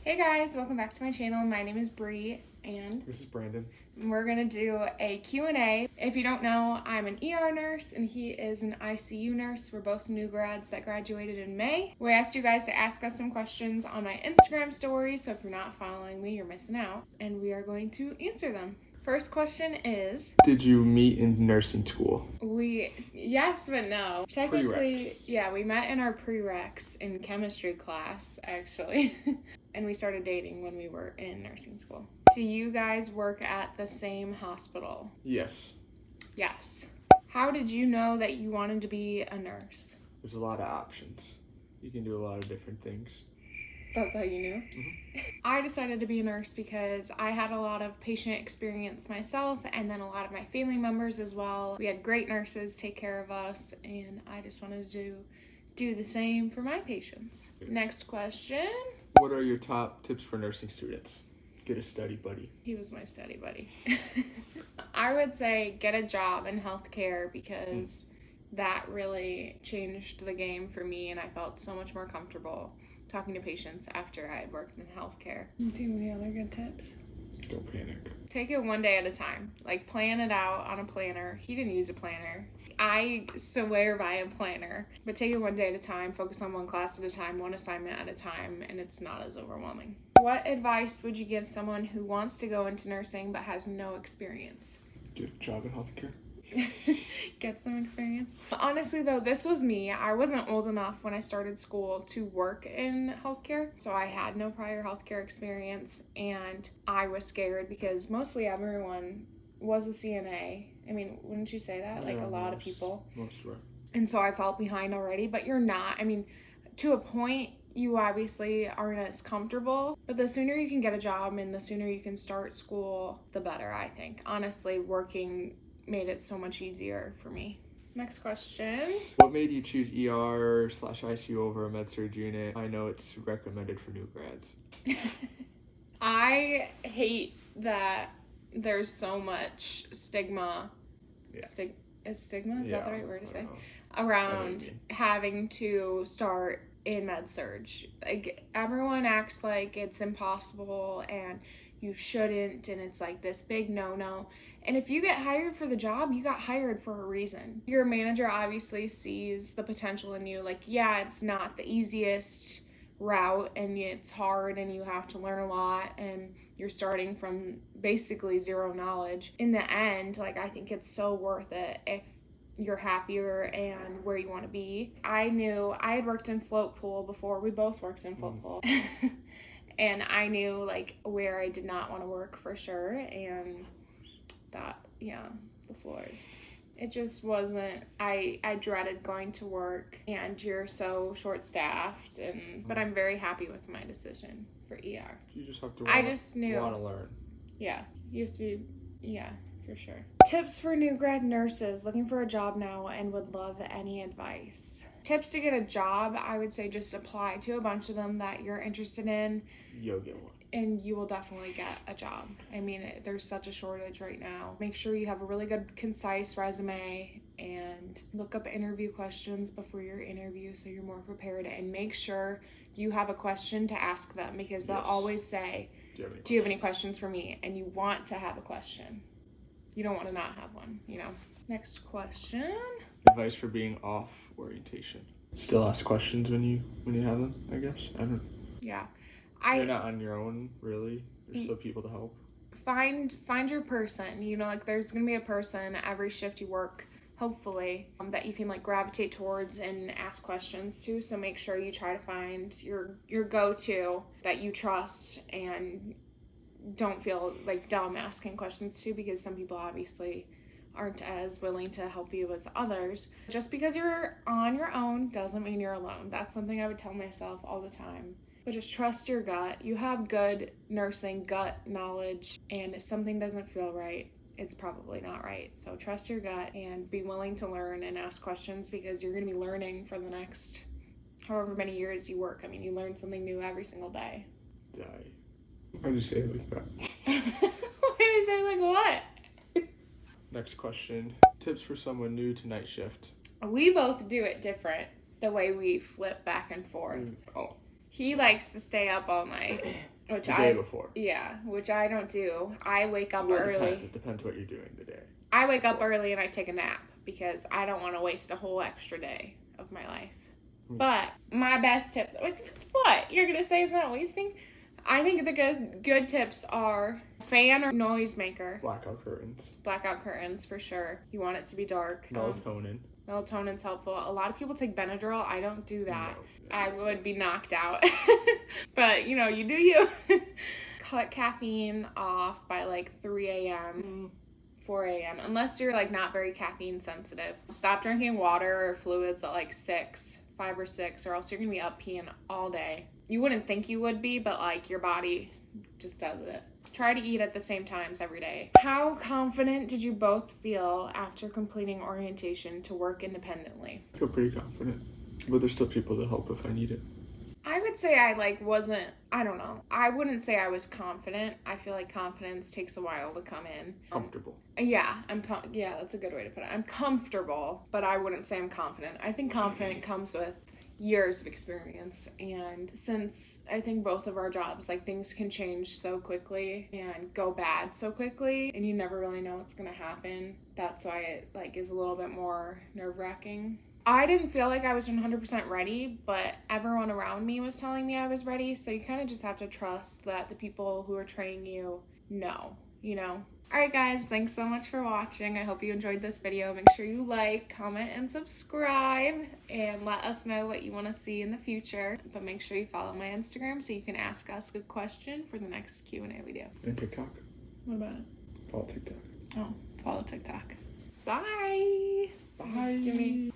Hey guys, welcome back to my channel. My name is Bree and This is Brandon. we're gonna do a Q&A. If you don't know, I'm an ER nurse and he is an ICU nurse. We're both new grads that graduated in May. We asked you guys to ask us some questions on my Instagram story, so if you're not following me, you're missing out, and we are going to answer them. First question is, Did you meet in nursing school? Yes but no. Technically, Prereqs. yeah, we met in our prereqs in chemistry class, actually. And we started dating when we were in nursing school. Do you guys work at the same hospital? Yes. Yes. How did you know that you wanted to be a nurse? There's a lot of options. You can do a lot of different things. That's how you knew? Mm-hmm. I decided to be a nurse because I had a lot of patient experience myself and then a lot of my family members as well. We had great nurses take care of us and I just wanted to do the same for my patients. Next question. What are your top tips for nursing students? Get a study buddy. He was my study buddy. I would say get a job in healthcare because that really changed the game for me and I felt so much more comfortable talking to patients after I had worked in healthcare. Do you have any other good tips? Don't panic. Take it one day at a time. Like, plan it out on a planner. He didn't use a planner. I swear by a planner. But take it one day at a time. Focus on one class at a time, one assignment at a time, and it's not as overwhelming. What advice would you give someone who wants to go into nursing but has no experience? Get a job in healthcare. Get some experience. Honestly though, this was me. I wasn't old enough when I started school to work in healthcare, so I had no prior healthcare experience and I was scared because mostly everyone was a CNA. I mean, wouldn't you say that? Like Yeah, a lot of people. Most were. And so I felt behind already, but you're not. I mean, to a point, you obviously aren't as comfortable, but the sooner you can get a job and the sooner you can start school, the better, I think. Honestly, working made it so much easier for me. Next question. What made you choose ER/ICU over a med-surg unit? I know it's recommended for new grads. I hate that there's so much stigma. Yeah. Is stigma? Is that the right word to say? Know. Around having to start in med-surg. Like, everyone acts like it's impossible and you shouldn't, and it's like this big no-no. And if you get hired for the job, you got hired for a reason. Your manager obviously sees the potential in you. Like, yeah, it's not the easiest route and it's hard and you have to learn a lot and you're starting from basically zero knowledge. In the end, like, I think it's so worth it if you're happier and where you want to be. I knew I had worked in float pool before. We both worked in float pool. And I knew like where I did not want to work for sure, and that, yeah, the floors. It just wasn't, I dreaded going to work and you're so short-staffed, but I'm very happy with my decision for ER. You just have to I just knew. want to learn. Yeah, you have to be, yeah, for sure. Tips for new grad nurses looking for a job now and would love any advice. Tips to get a job, I would say just apply to a bunch of them that you're interested in. You'll get one. And you will definitely get a job. I mean, there's such a shortage right now. Make sure you have a really good, concise resume and look up interview questions before your interview so you're more prepared. And make sure you have a question to ask them because they'll always say, do you have any questions for me? And you want to have a question. You don't want to not have one, you know. Next question. Advice for being off orientation. Still ask questions when you have them, I guess. I don't. Yeah. You're not on your own, really. There's still people to help. Find your person. You know, like, there's gonna be a person every shift you work, hopefully, that you can like gravitate towards and ask questions to. So make sure you try to find your go-to that you trust and don't feel like dumb asking questions to, because some people obviously aren't as willing to help you as others. Just because you're on your own doesn't mean you're alone. That's something I would tell myself all the time. But just trust your gut. You have good nursing gut knowledge, and if something doesn't feel right, it's probably not right. So trust your gut and be willing to learn and ask questions, because you're going to be learning for the next however many years you work. I mean, you learn something new every single day. Why'd you say it like that? Why did I say like what? Next question. Tips for someone new to night shift. We both do it different, the way we flip back and forth. Oh. He likes to stay up all night, which The day before. Yeah, which I don't do. I wake up Well, early. It depends what you're doing the day. I wake up early and I take a nap because I don't want to waste a whole extra day of my life. But my best tips. What? You're gonna say it's not wasting? I think the good tips are fan or noisemaker. Blackout curtains. Blackout curtains for sure. You want it to be dark. Melatonin. Melatonin's helpful. A lot of people take Benadryl. I don't do that. No. I would be knocked out. But you know, you do you. Cut caffeine off by like 3 a.m. 4 a.m. unless you're like not very caffeine sensitive. Stop drinking water or fluids at like 5 or 6, or else you're gonna be up peeing all day. You wouldn't think you would be, but like your body just does it. Try to eat at the same times every day. How confident did you both feel after completing orientation to work independently? I feel pretty confident, but there's still people to help if I need it. I would say I I don't know. I wouldn't say I was confident. I feel like confidence takes a while to come in. Comfortable. Yeah, yeah, that's a good way to put it. I'm comfortable, but I wouldn't say I'm confident. I think confident comes with years of experience, and since I think both of our jobs, like, things can change so quickly and go bad so quickly, and you never really know what's gonna happen. That's why it like is a little bit more nerve-wracking. I didn't feel like I was 100% ready, but everyone around me was telling me I was ready, so you kind of just have to trust that the people who are training you know, you know? Alright guys, thanks so much for watching. I hope you enjoyed this video. Make sure you like, comment, and subscribe, and let us know what you want to see in the future. But make sure you follow my Instagram so you can ask us a question for the next Q&A video. And TikTok. What about it? Follow TikTok. Oh, follow TikTok. Bye! Bye! Give me...